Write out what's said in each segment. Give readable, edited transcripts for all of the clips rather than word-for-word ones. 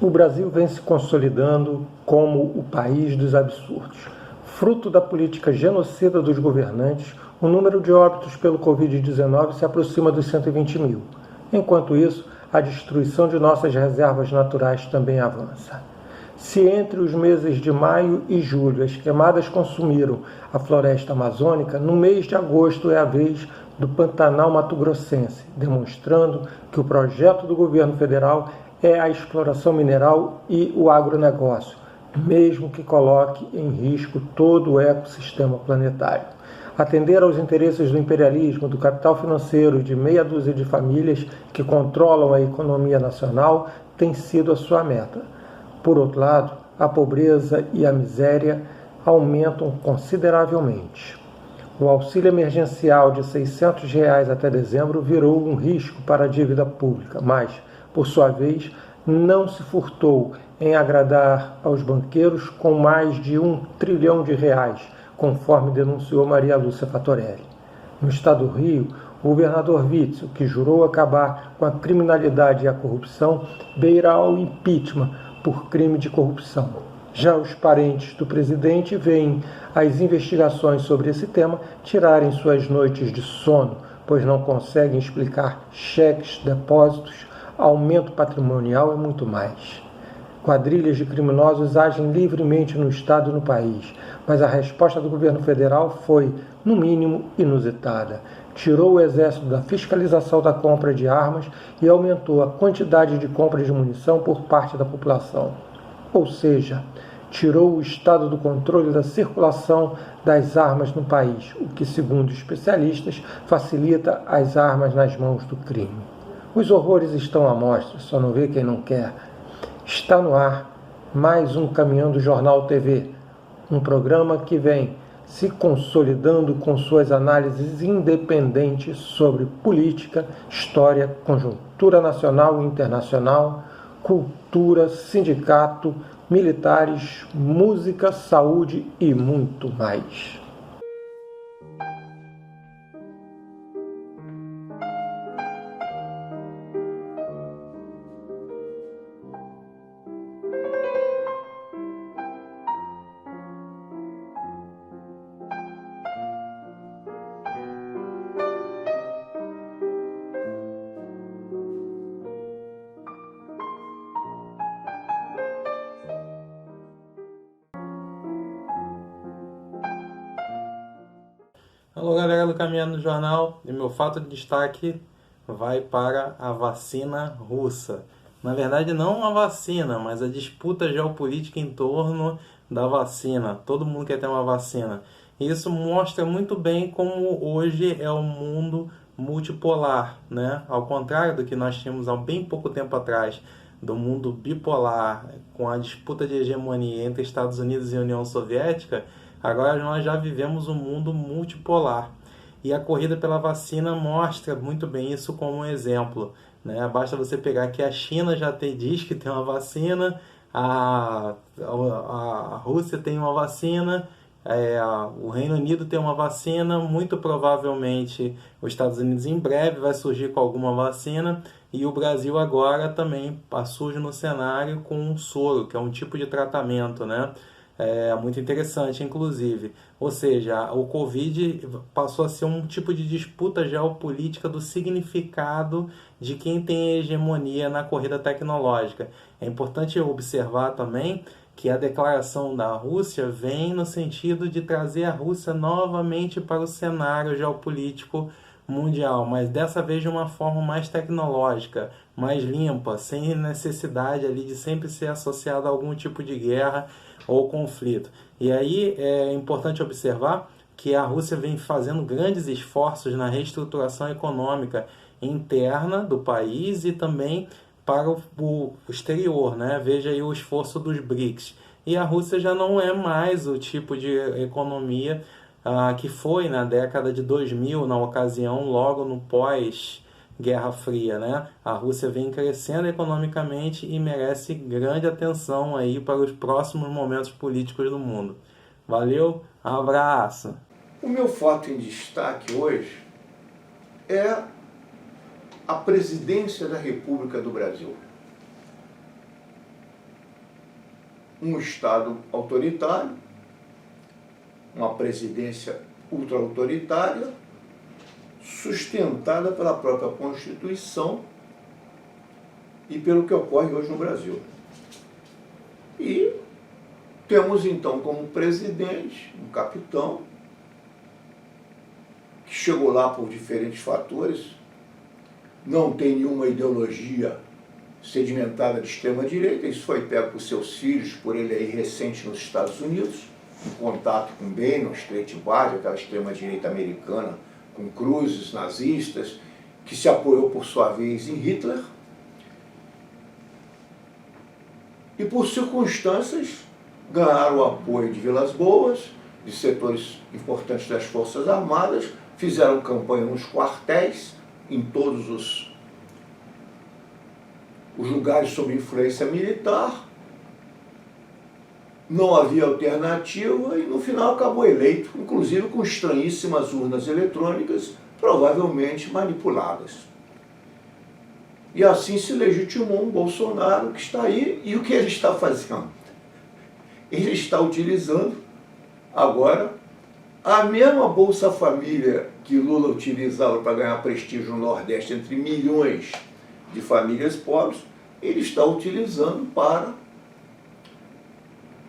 O Brasil vem se consolidando como o país dos absurdos. Fruto da política genocida dos governantes, o número de óbitos pelo Covid-19 se aproxima dos 120 mil. Enquanto isso, a destruição de nossas reservas naturais também avança. Se entre os meses de maio e julho as queimadas consumiram a floresta amazônica, no mês de agosto é a vez do Pantanal mato-grossense, demonstrando que o projeto do governo federal é a exploração mineral e o agronegócio, mesmo que coloque em risco todo o ecossistema planetário. Atender aos interesses do imperialismo, do capital financeiro e de meia dúzia de famílias que controlam a economia nacional tem sido a sua meta. Por outro lado, a pobreza e a miséria aumentam consideravelmente. O auxílio emergencial de R$ 600 até dezembro virou um risco para a dívida pública, mas, por sua vez, não se furtou em agradar aos banqueiros com mais de R$ 1 trilhão, conforme denunciou Maria Lúcia Fatorelli. No estado do Rio, o governador Witzel, que jurou acabar com a criminalidade e a corrupção, beira ao impeachment por crime de corrupção. Já os parentes do presidente veem as investigações sobre esse tema tirarem suas noites de sono, pois não conseguem explicar cheques, depósitos, aumento patrimonial e muito mais. Quadrilhas de criminosos agem livremente no estado e no país, mas a resposta do governo federal foi, no mínimo, inusitada. Tirou o exército da fiscalização da compra de armas e aumentou a quantidade de compra de munição por parte da população. Ou seja, tirou o Estado do controle da circulação das armas no país, o que, segundo especialistas, facilita as armas nas mãos do crime. Os horrores estão à mostra, só não vê quem não quer. Está no ar mais um Caminhão do Jornal TV, um programa que vem se consolidando com suas análises independentes sobre política, história, conjuntura nacional e internacional, cultura, sindicato, militares, música, saúde e muito mais. Alô galera do Caminhão do Jornal, e meu fato de destaque vai para a vacina russa. Na verdade não a vacina, mas a disputa geopolítica em torno da vacina. Todo mundo quer ter uma vacina. E isso mostra muito bem como hoje é o mundo multipolar, né? Ao contrário do que nós tínhamos há bem pouco tempo atrás, do mundo bipolar, com a disputa de hegemonia entre Estados Unidos e União Soviética, agora nós já vivemos um mundo multipolar. E a corrida pela vacina mostra muito bem isso como um exemplo, né? Basta você pegar que a China já diz que tem uma vacina, a Rússia tem uma vacina, o Reino Unido tem uma vacina, muito provavelmente os Estados Unidos em breve vai surgir com alguma vacina, e o Brasil agora também surge no cenário com um soro, que é um tipo de tratamento, né? Muito interessante, inclusive. Ou seja, o Covid passou a ser um tipo de disputa geopolítica do significado de quem tem hegemonia na corrida tecnológica. É importante observar também que a declaração da Rússia vem no sentido de trazer a Rússia novamente para o cenário geopolítico mundial, mas dessa vez de uma forma mais tecnológica, mais limpa, sem necessidade ali de sempre ser associada a algum tipo de guerra ou conflito. E aí é importante observar que a Rússia vem fazendo grandes esforços na reestruturação econômica interna do país e também para o exterior, né? Veja aí o esforço dos BRICS. E a Rússia já não é mais o tipo de economia que foi na década de 2000, na ocasião, logo no pós-Guerra Fria, né? A Rússia vem crescendo economicamente e merece grande atenção aí para os próximos momentos políticos do mundo. Valeu, abraço! O meu fato em destaque hoje é a presidência da República do Brasil. um Estado autoritário, uma presidência ultra-autoritária, sustentada pela própria Constituição e pelo que ocorre hoje no Brasil. E temos então como presidente um capitão que chegou lá por diferentes fatores, não tem nenhuma ideologia sedimentada de extrema-direita, isso foi pego por seus filhos, por ele aí recente nos Estados Unidos, em contato com Bannon, Breitbart, aquela extrema-direita americana, com cruzes nazistas, que se apoiou por sua vez em Hitler. E por circunstâncias ganharam o apoio de Vilas Boas, de setores importantes das Forças Armadas, fizeram campanha nos quartéis, em todos os lugares sob influência militar, não havia alternativa e no final acabou eleito, inclusive com estranhíssimas urnas eletrônicas, provavelmente manipuladas. E assim se legitimou um Bolsonaro que está aí, e o que ele está fazendo? Ele está utilizando agora a mesma Bolsa Família que Lula utilizava para ganhar prestígio no Nordeste entre milhões de famílias pobres, ele está utilizando para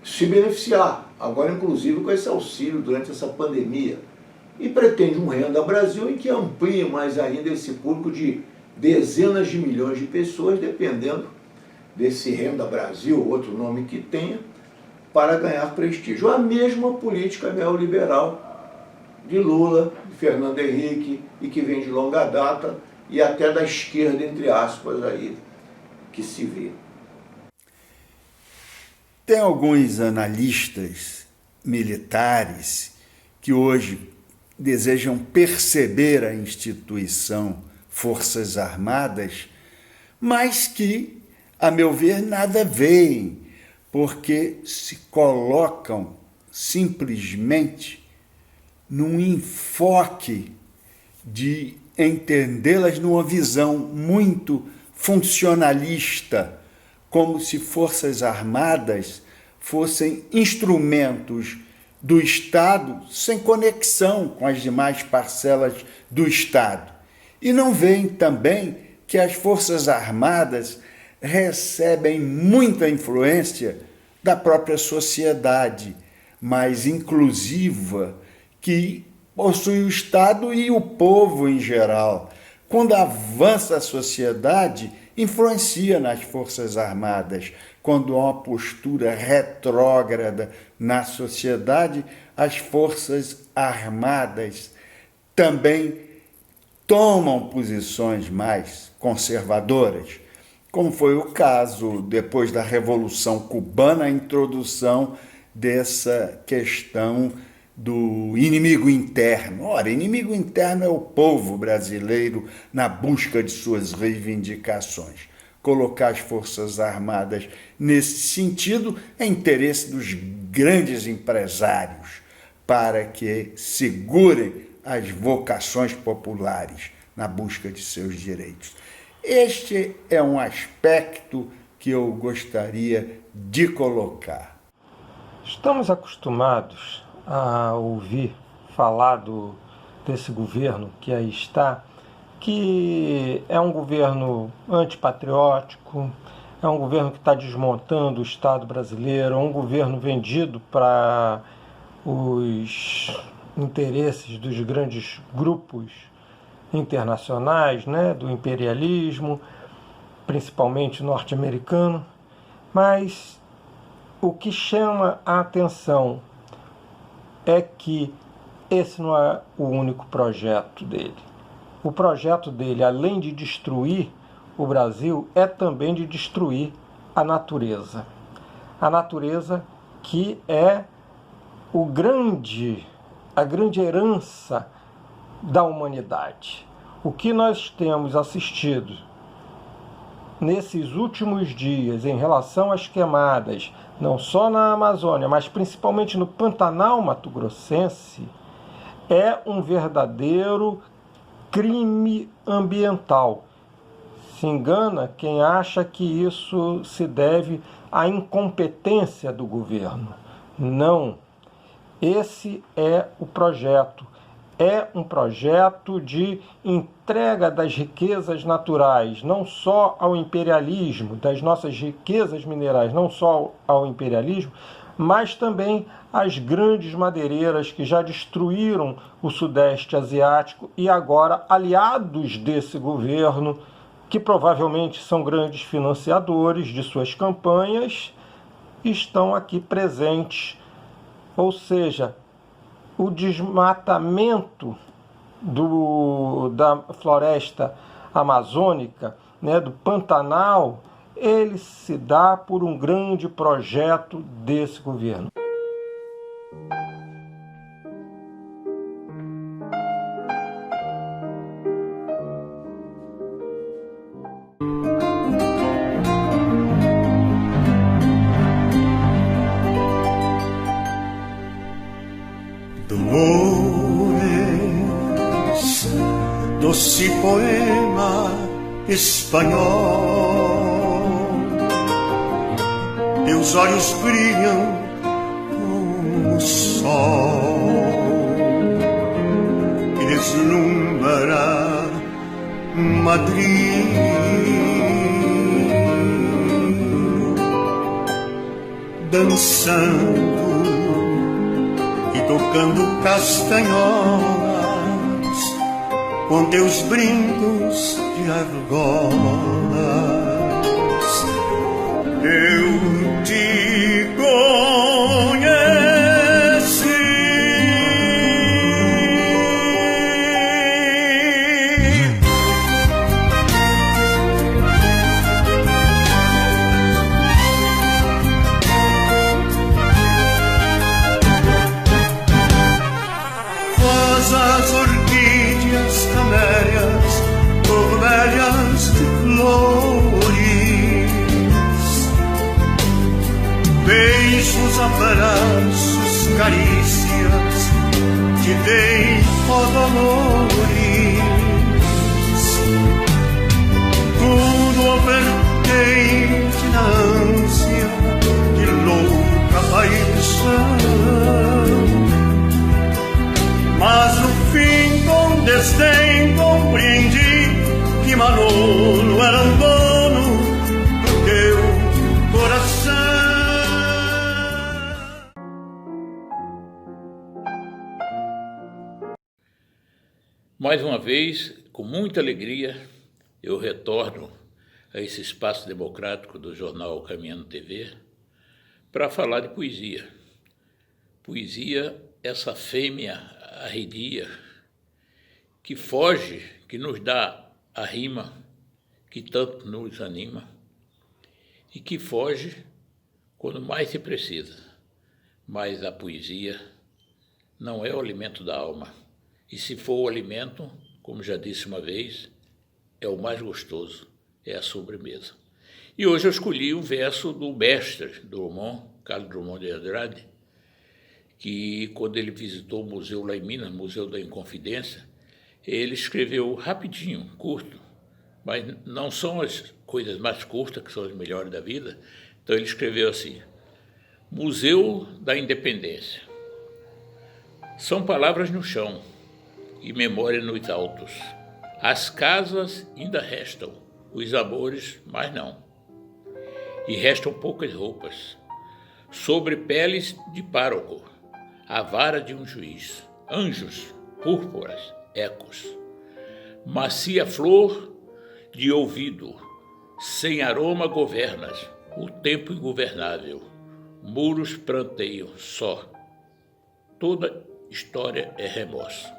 se beneficiar, agora inclusive com esse auxílio durante essa pandemia. E pretende um Renda Brasil em que amplie mais ainda esse público de dezenas de milhões de pessoas, dependendo desse Renda Brasil, outro nome que tenha, para ganhar prestígio. A mesma política neoliberal de Lula, de Fernando Henrique, e que vem de longa data, e até da esquerda, entre aspas, aí, que se vê. Tem alguns analistas militares que hoje desejam perceber a instituição Forças Armadas, mas que, a meu ver, nada veem, porque se colocam simplesmente num enfoque de entendê-las numa visão muito funcionalista, como se Forças Armadas fossem instrumentos do Estado sem conexão com as demais parcelas do Estado. E não veem também que as Forças Armadas recebem muita influência da própria sociedade mais inclusiva que possui o Estado e o povo em geral. Quando avança a sociedade, influencia nas Forças Armadas. Quando há uma postura retrógrada na sociedade, as Forças Armadas também tomam posições mais conservadoras, como foi o caso depois da Revolução Cubana, a introdução dessa questão do inimigo interno. Ora, inimigo interno é o povo brasileiro na busca de suas reivindicações. Colocar as Forças Armadas nesse sentido é interesse dos grandes empresários para que segurem as vocações populares na busca de seus direitos. Este é um aspecto que eu gostaria de colocar. Estamos acostumados a ouvir falar desse governo que aí está, que é um governo antipatriótico, é um governo que está desmontando o Estado brasileiro, é um governo vendido para os interesses dos grandes grupos internacionais, né, do imperialismo, principalmente norte-americano. Mas o que chama a atenção é que esse não é o único projeto dele. O projeto dele, além de destruir o Brasil, é também de destruir a natureza. A natureza que é a grande herança da humanidade. O que nós temos assistido nesses últimos dias em relação às queimadas, não só na Amazônia, mas principalmente no Pantanal mato-grossense, é um verdadeiro crime ambiental. Se engana quem acha que isso se deve à incompetência do governo. Não. Esse é o projeto. É um projeto de entrega das riquezas naturais, não só ao imperialismo, das nossas riquezas minerais, não só ao imperialismo, mas também às grandes madeireiras que já destruíram o Sudeste Asiático e agora, aliados desse governo, que provavelmente são grandes financiadores de suas campanhas, estão aqui presentes. Ou seja, o desmatamento da floresta amazônica, do Pantanal, ele se dá por um grande projeto desse governo. Doce poema espanhol, teus olhos brilham como o sol que deslumbra Madrid. Dançando e tocando castanholas com teus brincos de argolas, eu te conheci. Faz as orquídeas camélias, orvelhas de flores, beijos, abraços, carícias, te dei, ó dolores, tudo ao vertente na ânsia de louca paixão. Mas no fim, com desdém, compreendi que Manolo era um dono do teu coração. Mais uma vez, com muita alegria, eu retorno a esse espaço democrático do jornal Caminhando TV para falar de poesia. Poesia, essa fêmea arredia, que foge, que nos dá a rima, que tanto nos anima, e que foge quando mais se precisa. Mas a poesia não é o alimento da alma, e se for o alimento, como já disse uma vez, é o mais gostoso, é a sobremesa. E hoje eu escolhi um verso do mestre Drummond, Carlos Drummond de Andrade, que quando ele visitou o museu lá em Minas, Museu da Inconfidência, ele escreveu rapidinho, curto, mas não são as coisas mais curtas que são as melhores da vida. Então ele escreveu assim: Museu da Independência. São palavras no chão e memória nos altos. As casas ainda restam, os amores mais não. E restam poucas roupas, sobre peles de pároco, a vara de um juiz, anjos, púrpuras, ecos, macia flor de ouvido, sem aroma governas, o tempo ingovernável, muros pranteiam só, toda história é remorso.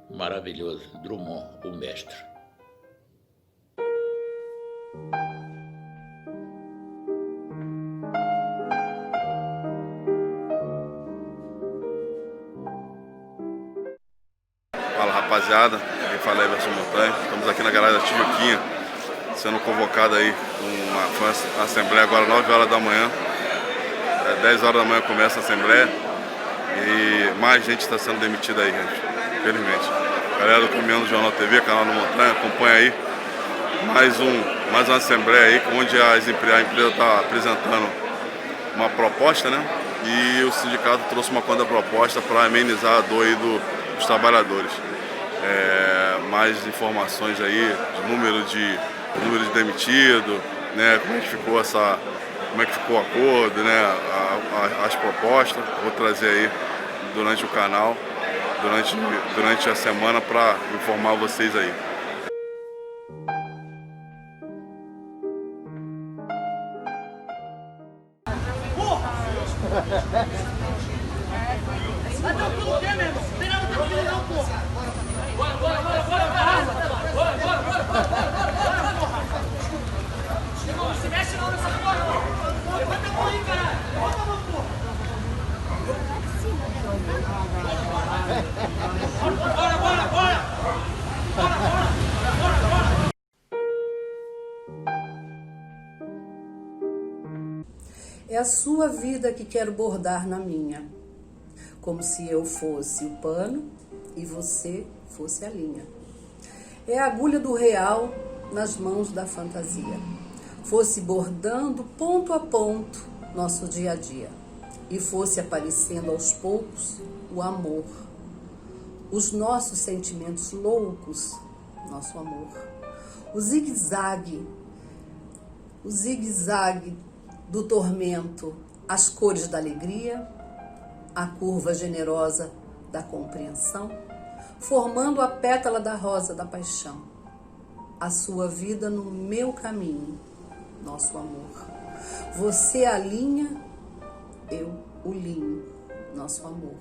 Maravilhoso, Drummond, o mestre. Fala rapaziada, quem fala é Everson Montanha. Estamos aqui na garagem da Tijuquinha, sendo convocado aí uma assembleia agora 9 horas da manhã. 10 horas da manhã começa a assembleia e mais gente está sendo demitida aí, gente, infelizmente. Galera do Caminhando Jornal TV, canal do Montanha, acompanha aí. mais uma assembleia aí, onde a empresa está apresentando uma proposta, né? E o sindicato trouxe uma contraproposta para amenizar a dor aí dos trabalhadores. Mais informações aí, de número de demitido, né? Como é que ficou o acordo, né? As propostas, vou trazer aí durante o canal, durante a semana, para informar vocês aí. É a sua vida que quero bordar na minha, como se eu fosse o pano e você fosse a linha. É a agulha do real nas mãos da fantasia, fosse bordando ponto a ponto nosso dia a dia, e fosse aparecendo aos poucos o amor, os nossos sentimentos loucos, nosso amor, o zigue-zague do tormento, as cores da alegria, a curva generosa da compreensão, formando a pétala da rosa da paixão, a sua vida no meu caminho, nosso amor. Você alinha, eu o linho, nosso amor.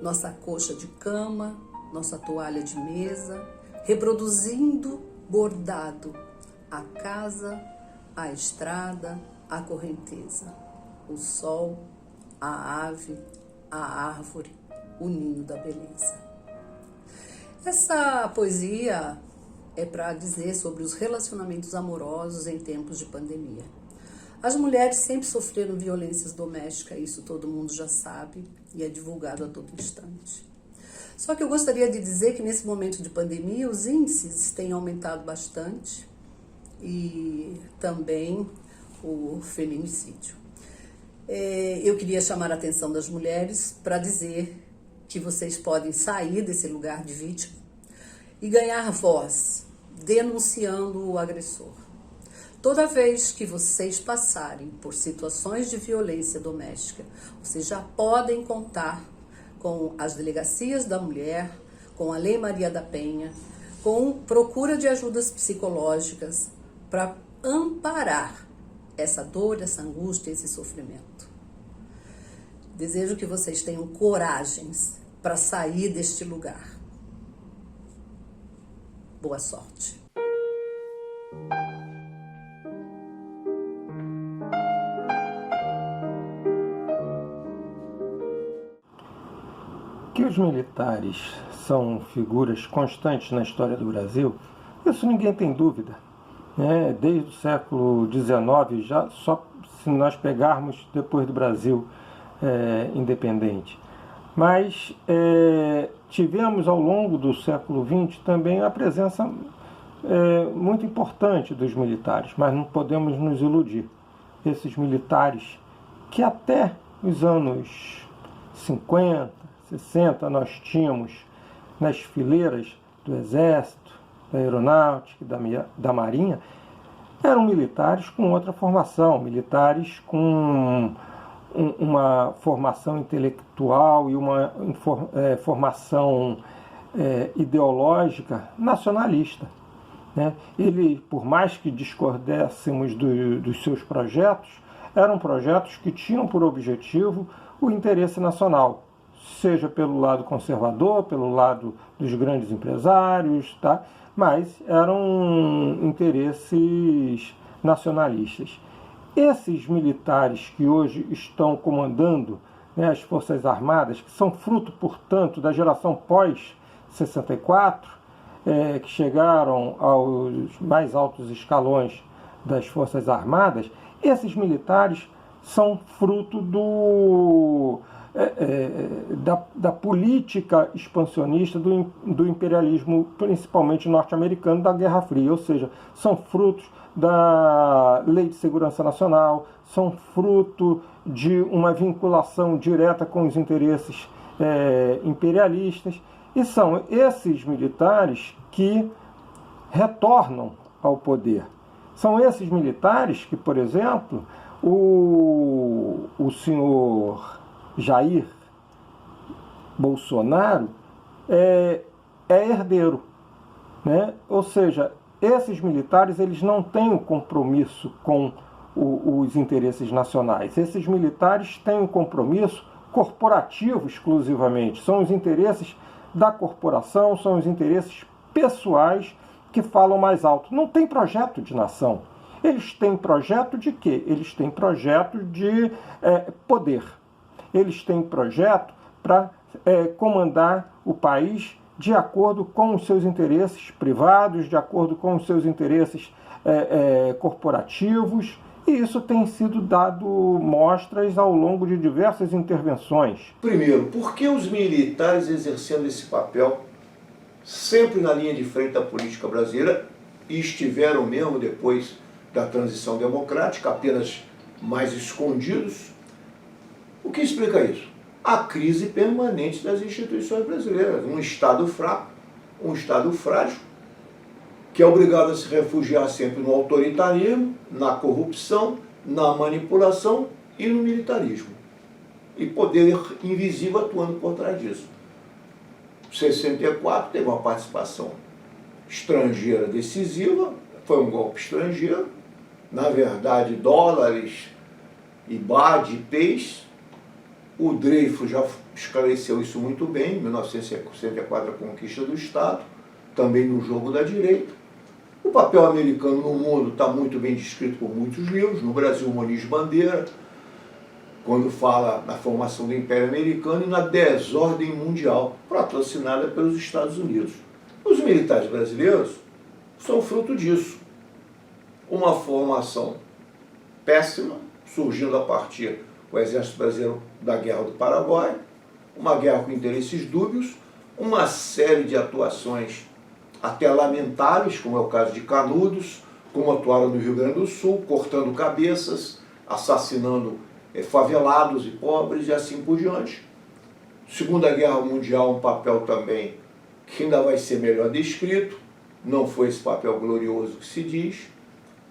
Nossa coxa de cama, nossa toalha de mesa, reproduzindo bordado, a casa, a estrada, a correnteza, o sol, a ave, a árvore, o ninho da beleza. Essa poesia é para dizer sobre os relacionamentos amorosos em tempos de pandemia. As mulheres sempre sofreram violências domésticas, isso todo mundo já sabe e é divulgado a todo instante. Só que eu gostaria de dizer que nesse momento de pandemia os índices têm aumentado bastante e também o feminicídio. Eu queria chamar a atenção das mulheres para dizer que vocês podem sair desse lugar de vítima e ganhar voz, denunciando o agressor. Toda vez que vocês passarem por situações de violência doméstica, vocês já podem contar com as delegacias da mulher, com a Lei Maria da Penha, com procura de ajudas psicológicas para amparar essa dor, essa angústia, esse sofrimento. Desejo que vocês tenham coragens para sair deste lugar. Boa sorte. Que os militares são figuras constantes na história do Brasil, isso ninguém tem dúvida. Desde o século XIX, já só se nós pegarmos depois do Brasil independente. Mas tivemos ao longo do século XX também a presença muito importante dos militares, mas não podemos nos iludir. Esses militares que até os anos 50, 60 nós tínhamos nas fileiras do Exército, da Aeronáutica, da Marinha, eram militares com outra formação, militares com uma formação intelectual e uma formação ideológica nacionalista. Ele, por mais que discordássemos dos seus projetos, eram projetos que tinham por objetivo o interesse nacional, seja pelo lado conservador, pelo lado dos grandes empresários, tá? Mas eram interesses nacionalistas. Esses militares que hoje estão comandando as Forças Armadas, que são fruto, portanto, da geração pós-64, que chegaram aos mais altos escalões das Forças Armadas, esses militares são fruto da política expansionista do imperialismo, principalmente norte-americano, da Guerra Fria, ou seja, são frutos da Lei de Segurança Nacional, são fruto de uma vinculação direta com os interesses imperialistas, e são esses militares que retornam ao poder. São esses militares que, por exemplo, o senhor Jair Bolsonaro é herdeiro, né? Ou seja, esses militares eles não têm um compromisso com os interesses nacionais. Esses militares têm um compromisso corporativo exclusivamente. São os interesses da corporação, são os interesses pessoais que falam mais alto. Não tem projeto de nação. Eles têm projeto de quê? Eles têm projeto de poder. Eles têm projeto para comandar o país de acordo com os seus interesses privados, de acordo com os seus interesses corporativos, e isso tem sido dado mostras ao longo de diversas intervenções. Primeiro, por que os militares exercendo esse papel sempre na linha de frente da política brasileira e estiveram mesmo depois da transição democrática, apenas mais escondidos? O que explica isso? A crise permanente das instituições brasileiras. Um Estado fraco, um Estado frágil, que é obrigado a se refugiar sempre no autoritarismo, na corrupção, na manipulação e no militarismo. E poder invisível atuando por trás disso. 64 teve uma participação estrangeira decisiva, foi um golpe estrangeiro, na verdade dólares, IBAD, PES. O Dreyfus já esclareceu isso muito bem, em 1964, a conquista do Estado, também no jogo da direita. O papel americano no mundo está muito bem descrito por muitos livros. No Brasil, Muniz Bandeira, quando fala na formação do Império Americano e na desordem mundial, patrocinada pelos Estados Unidos. Os militares brasileiros são fruto disso. Uma formação péssima, surgindo a partir do Exército Brasileiro da Guerra do Paraguai, uma guerra com interesses dúbios, uma série de atuações até lamentáveis, como é o caso de Canudos, como atuaram no Rio Grande do Sul, cortando cabeças, assassinando favelados e pobres e assim por diante. Segunda Guerra Mundial, um papel também que ainda vai ser melhor descrito, não foi esse papel glorioso que se diz,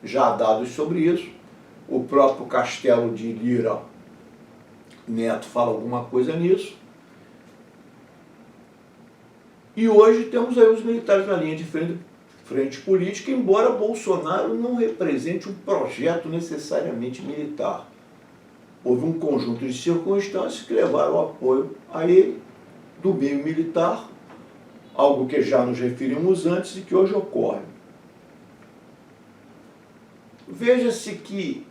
já há dados sobre isso. O próprio Castelo de Lira Neto fala alguma coisa nisso. E hoje temos aí os militares na linha de frente política, embora Bolsonaro não represente um projeto necessariamente militar. Houve um conjunto de circunstâncias que levaram o apoio a ele, do meio militar, algo que já nos referimos antes e que hoje ocorre. Veja-se que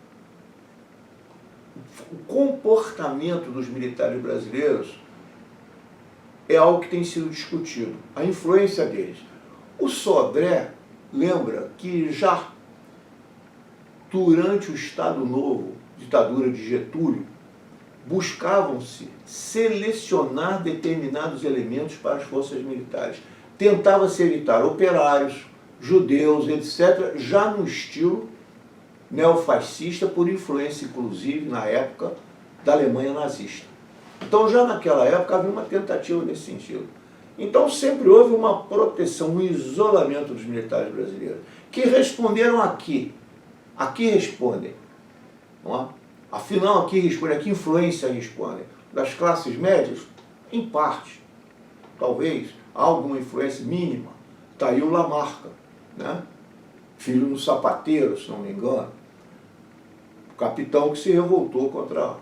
o comportamento dos militares brasileiros é algo que tem sido discutido, a influência deles. O Sodré lembra que já durante o Estado Novo, ditadura de Getúlio, buscavam-se selecionar determinados elementos para as forças militares. Tentava-se evitar operários, judeus, etc., já no estilo neofascista, por influência, inclusive, na época, da Alemanha nazista. Então, já naquela época, havia uma tentativa nesse sentido. Então, sempre houve uma proteção, um isolamento dos militares brasileiros, que responderam aqui. Aqui respondem. Não é? Afinal, aqui respondem. A que influência respondem? Das classes médias? Em parte. Talvez alguma influência mínima. Está aí o Lamarca, né? Filho do sapateiro, se não me engano. O capitão que se revoltou contra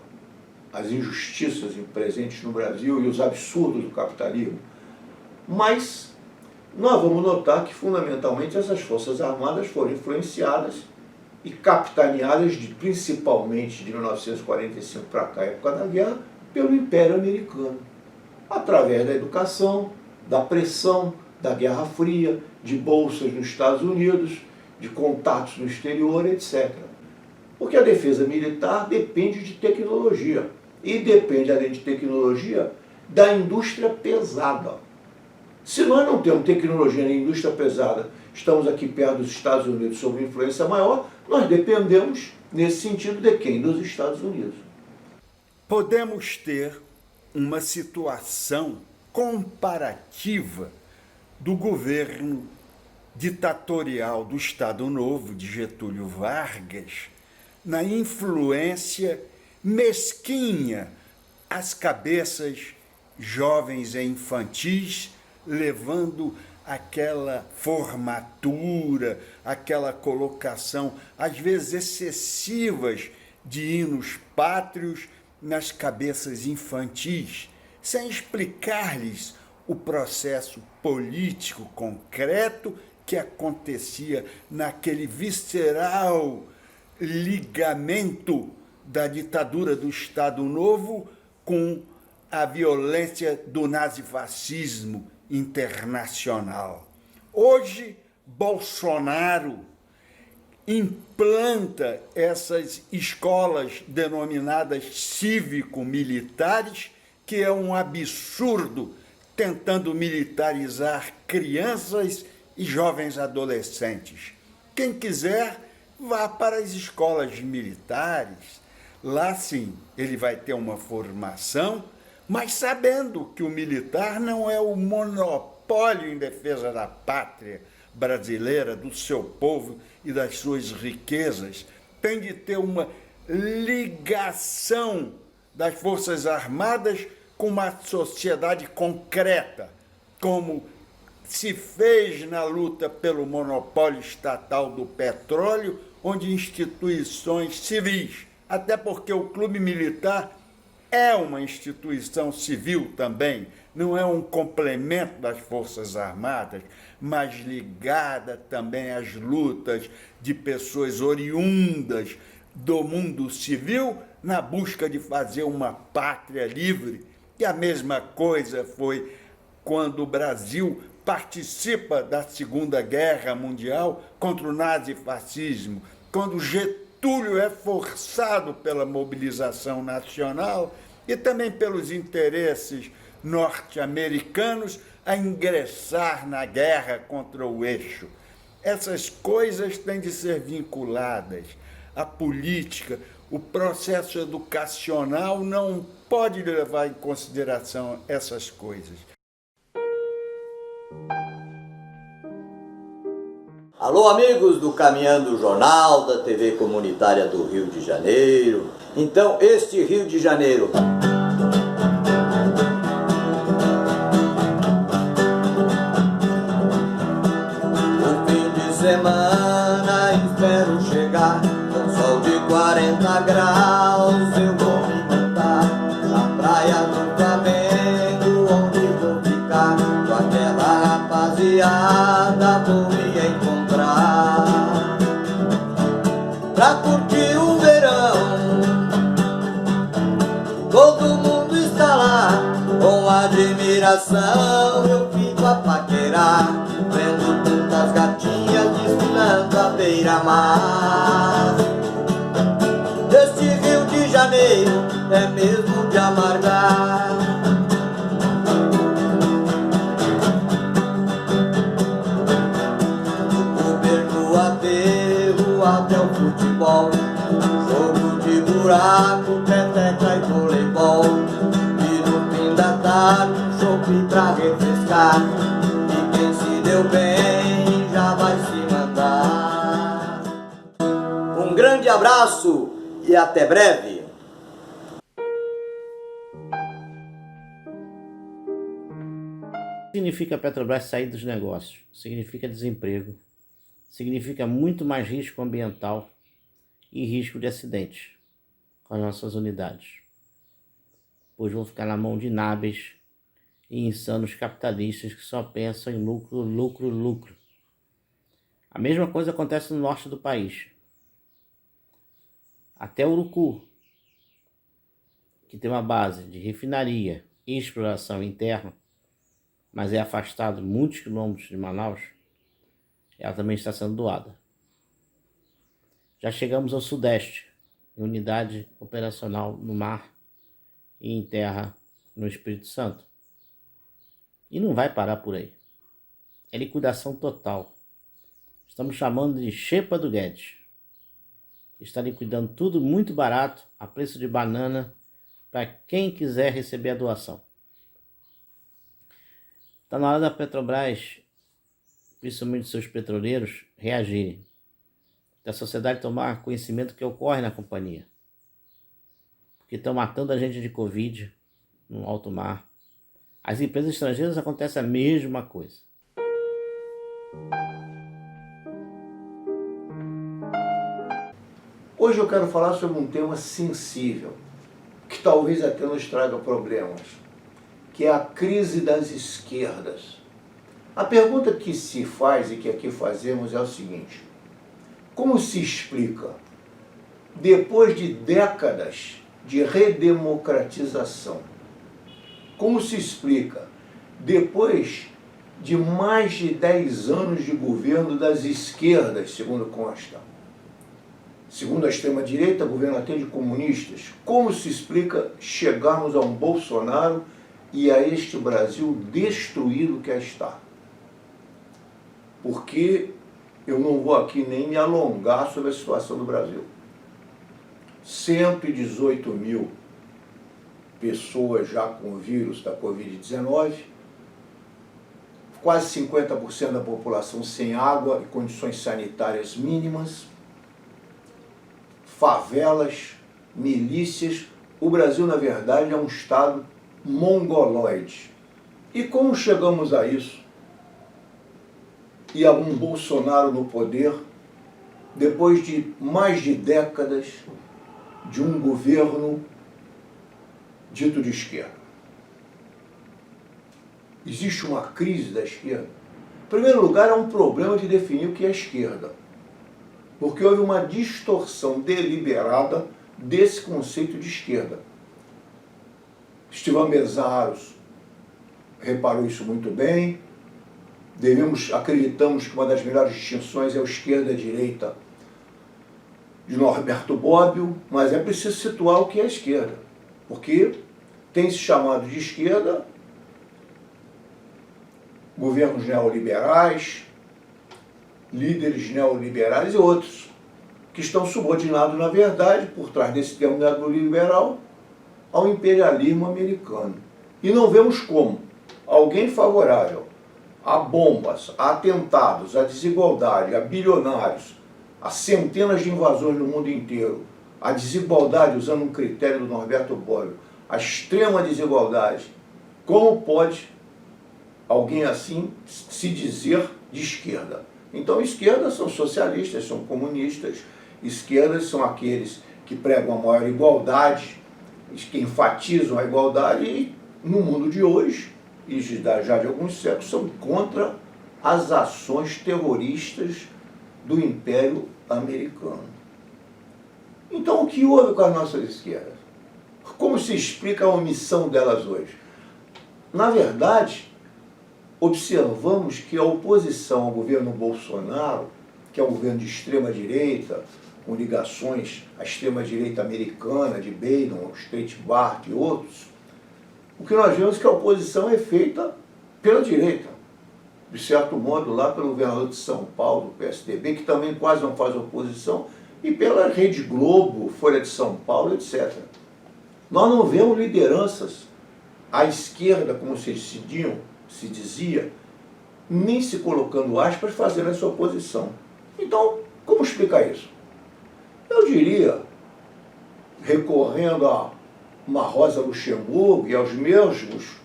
as injustiças presentes no Brasil e os absurdos do capitalismo. Mas nós vamos notar que, fundamentalmente, essas forças armadas foram influenciadas e capitaneadas, principalmente de 1945 para cá, época da guerra, pelo Império Americano, através da educação, da pressão, da Guerra Fria, de bolsas nos Estados Unidos, de contatos no exterior, etc. Porque a defesa militar depende de tecnologia. e depende, além de tecnologia, da indústria pesada. Se nós não temos tecnologia na indústria pesada, estamos aqui perto dos Estados Unidos sob influência maior, nós dependemos, nesse sentido, de quem? Dos Estados Unidos. Podemos ter uma situação comparativa do governo ditatorial do Estado Novo, de Getúlio Vargas, na influência mesquinha às cabeças jovens e infantis, levando aquela formatura, aquela colocação, às vezes excessivas, de hinos pátrios nas cabeças infantis, sem explicar-lhes o processo político concreto que acontecia naquele visceral ligamento da ditadura do Estado Novo com a violência do nazifascismo internacional. Hoje, Bolsonaro implanta essas escolas denominadas cívico-militares, que é um absurdo, tentando militarizar crianças e jovens adolescentes. Quem quiser, vá para as escolas militares. Lá, sim, ele vai ter uma formação, mas sabendo que o militar não é o monopólio em defesa da pátria brasileira, do seu povo e das suas riquezas. Tem de ter uma ligação das Forças Armadas com uma sociedade concreta, como se fez na luta pelo monopólio estatal do petróleo, onde instituições civis, até porque o clube militar é uma instituição civil também, não é um complemento das Forças Armadas, mas ligada também às lutas de pessoas oriundas do mundo civil na busca de fazer uma pátria livre. E a mesma coisa foi quando o Brasil participa da Segunda Guerra Mundial contra o nazifascismo, quando Getúlio é forçado pela mobilização nacional e também pelos interesses norte-americanos a ingressar na guerra contra o eixo. Essas coisas têm de ser vinculadas à política. O processo educacional não pode levar em consideração essas coisas. Alô, amigos do Caminhando Jornal, da TV Comunitária do Rio de Janeiro. Então, este Rio de Janeiro... semana espero chegar, com sol de 40 graus eu vou me montar na praia do Flamengo, onde vou ficar com aquela rapaziada, vou me encontrar pra curtir o verão. Todo mundo está lá com admiração, eu fico a paquerar, vendo tantas gatinhas desfilando à beira-mar. Este Rio de Janeiro é mesmo de amargar. Do governo aterro até o futebol, jogo de buraco, peteca e voleibol, e no fim da tarde um chope pra refrescar. E quem se deu bem já vai se mandar. Um grande abraço e até breve. Significa a Petrobras sair dos negócios, significa desemprego, significa muito mais risco ambiental e risco de acidentes com as nossas unidades, pois vão ficar na mão de inábeis e insanos capitalistas que só pensam em lucro, lucro, lucro. A mesma coisa acontece no norte do país. Até Urucu, que tem uma base de refinaria e exploração interna, mas é afastado muitos quilômetros de Manaus, ela também está sendo doada. Já chegamos ao Sudeste, em unidade operacional no mar e enterra no Espírito Santo. E não vai parar por aí. É liquidação total. Estamos chamando de xepa do Guedes. Está liquidando tudo muito barato, a preço de banana, para quem quiser receber a doação. Está na hora da Petrobras, principalmente seus petroleiros, reagirem. Da sociedade tomar conhecimento do que ocorre na companhia. Porque estão matando a gente de Covid no alto mar. As empresas estrangeiras acontece a mesma coisa. Hoje eu quero falar sobre um tema sensível, que talvez até nos traga problemas, que é a crise das esquerdas. A pergunta que se faz e que aqui fazemos é o seguinte: como se explica, depois de décadas de redemocratização, como se explica, depois de mais de 10 anos de governo das esquerdas, segundo consta, segundo a extrema-direita, governo até de comunistas, como se explica chegarmos a um Bolsonaro e a este Brasil destruído que está? Porque eu não vou aqui nem me alongar sobre a situação do Brasil. 118 mil pessoas já com o vírus da Covid-19, quase 50% da população sem água e condições sanitárias mínimas, favelas, milícias. O Brasil, na verdade, é um estado mongoloide. E como chegamos a isso? E a um Bolsonaro no poder, depois de mais de décadas de um governo dito de esquerda. Existe uma crise da esquerda? Em primeiro lugar, é um problema de definir o que é esquerda, porque houve uma distorção deliberada desse conceito de esquerda. Estivão Mesaros reparou isso muito bem. Acreditamos que uma das melhores distinções é o esquerda-direita de Norberto Bobbio, mas é preciso situar o que é a esquerda, porque tem se chamado de esquerda governos neoliberais, líderes neoliberais e outros, que estão subordinados, na verdade, por trás desse termo neoliberal, ao imperialismo americano. E não vemos como alguém favorável a bombas, a atentados, a desigualdade, a bilionários, a centenas de invasões no mundo inteiro, a desigualdade, usando um critério do Norberto Bobbio, a extrema desigualdade, como pode alguém assim se dizer de esquerda? Então, esquerdas são socialistas, são comunistas, esquerdas são aqueles que pregam a maior igualdade, que enfatizam a igualdade e, no mundo de hoje, e já de alguns séculos, são contra as ações terroristas do Império Americano. Então, o que houve com as nossas esquerdas? Como se explica a omissão delas hoje? Na verdade, observamos que a oposição ao governo Bolsonaro, que é um governo de extrema-direita, com ligações à extrema-direita americana, de Bannon, Breitbart e outros, o que nós vemos é que a oposição é feita pela direita, de certo modo lá pelo governador de São Paulo, do PSDB, que também quase não faz oposição, e pela Rede Globo, Folha de São Paulo, etc. Nós não vemos lideranças à esquerda, como se dizia, nem se colocando aspas, fazendo essa oposição. Então, como explicar isso? Eu diria, recorrendo a uma Rosa Luxemburgo e aos mesmos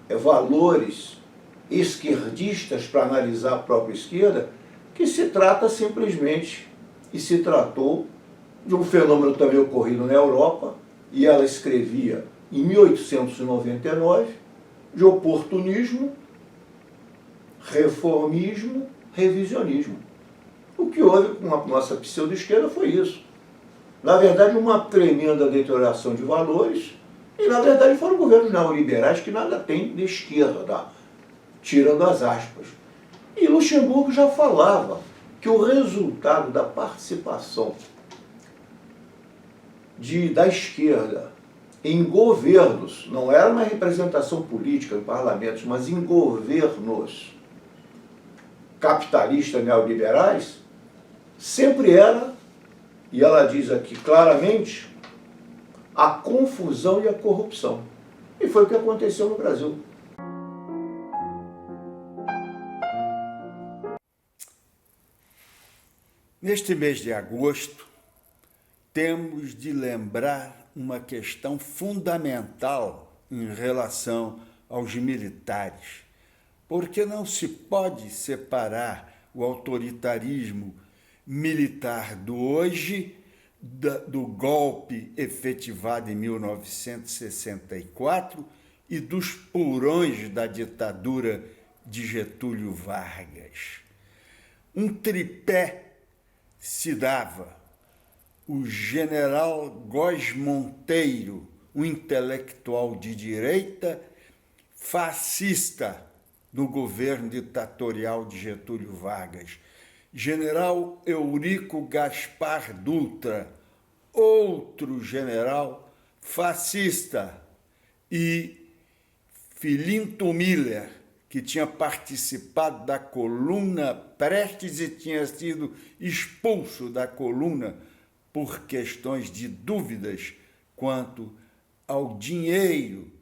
valores esquerdistas para analisar a própria esquerda, que se trata simplesmente, e se tratou, de um fenômeno também ocorrido na Europa, e ela escrevia em 1899, de oportunismo, reformismo, revisionismo. O que houve com a nossa pseudo-esquerda foi isso. Na verdade, uma tremenda deterioração de valores, e na verdade foram governos neoliberais que nada tem de esquerda, tirando as aspas. E Luxemburgo já falava que o resultado da participação da esquerda em governos, não era uma representação política em parlamentos, mas em governos capitalistas neoliberais, sempre era, e ela diz aqui claramente, a confusão e a corrupção. E foi o que aconteceu no Brasil. Neste mês de agosto, temos de lembrar uma questão fundamental em relação aos militares, porque não se pode separar o autoritarismo militar do hoje do golpe efetivado em 1964 e dos porões da ditadura de Getúlio Vargas. Um tripé se dava: o general Góes Monteiro, um intelectual de direita, fascista no governo ditatorial de Getúlio Vargas; general Eurico Gaspar Dutra, outro general fascista; e Filinto Miller, que tinha participado da coluna Prestes e tinha sido expulso da coluna por questões de dúvidas quanto ao dinheiro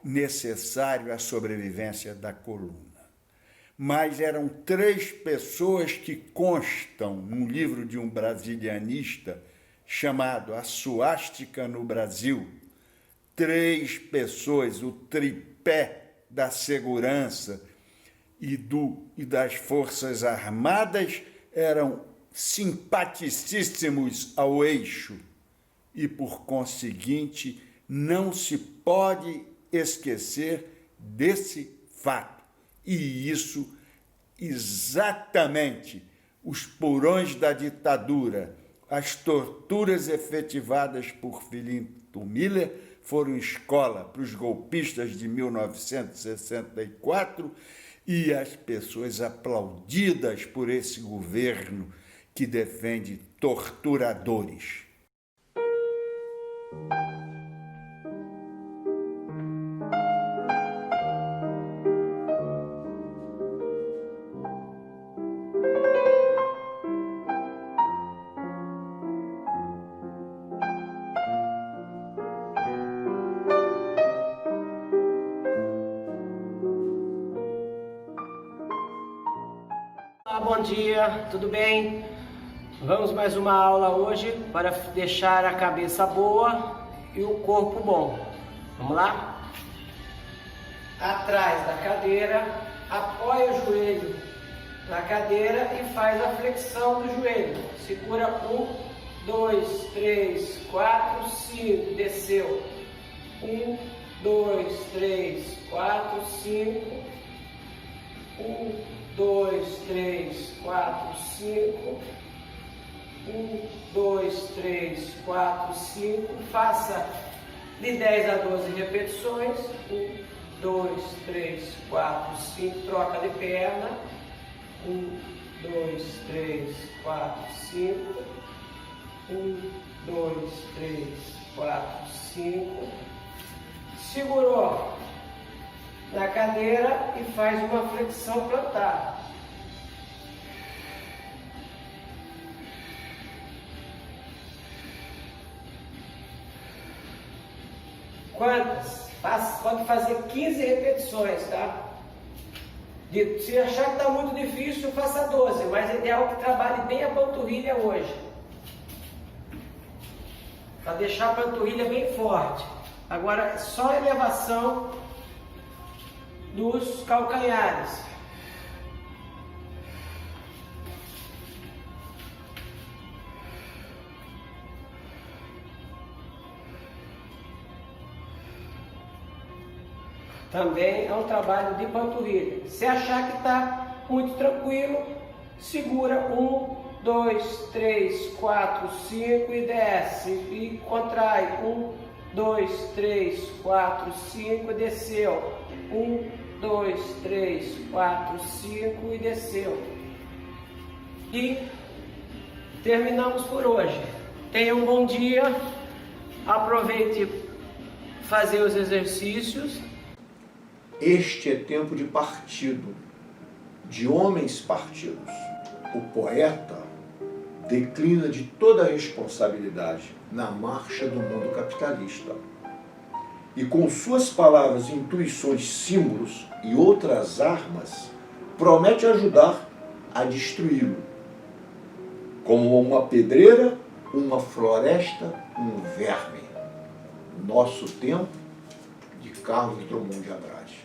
necessário à sobrevivência da coluna. Mas eram 3 pessoas que constam num livro de um brasilianista chamado A Suástica no Brasil. 3 pessoas, o tripé da segurança e das Forças Armadas, eram simpaticíssimos ao eixo e, por conseguinte, não se pode esquecer desse fato. E isso, exatamente, os porões da ditadura, as torturas efetivadas por Filinto Miller foram escola para os golpistas de 1964 e as pessoas aplaudidas por esse governo que defende torturadores. Bom dia, tudo bem? Vamos mais uma aula hoje para deixar a cabeça boa e o corpo bom. Vamos lá? Atrás da cadeira, apoia o joelho na cadeira e faz a flexão do joelho. Segura 1, 2, 3, 4, 5, desceu. 1, 2, 3, 4, 5. 1, 2, 3, 4, 5. 1, 2, 3, 4, 5. Faça de 10 a 12 repetições. 1, 2, 3, 4, 5. Troca de perna. 1, 2, 3, 4, 5. 1, 2, 3, 4, 5. Segurou na cadeira e faz uma flexão plantar. Quantas? Pode fazer 15 repetições, tá? Se achar que está muito difícil, faça 12, mas é ideal que trabalhe bem a panturrilha hoje, para deixar a panturrilha bem forte. Agora, só a elevação dos calcanhares. Também é um trabalho de panturrilha. Se achar que está muito tranquilo, segura 1, 2, 3, 4, 5 e desce. E contrai 1, 2, 3, 4, 5 e desceu. 1, 2, 3, 4, 5 e desceu. E terminamos por hoje. Tenha um bom dia. Aproveite fazer os exercícios. Este é tempo de partido, de homens partidos. O poeta declina de toda a responsabilidade na marcha do mundo capitalista. E com suas palavras, intuições, símbolos e outras armas, promete ajudar a destruí-lo. Como uma pedreira, uma floresta, um verme. Nosso tempo, de Carlos Drummond de Andrade.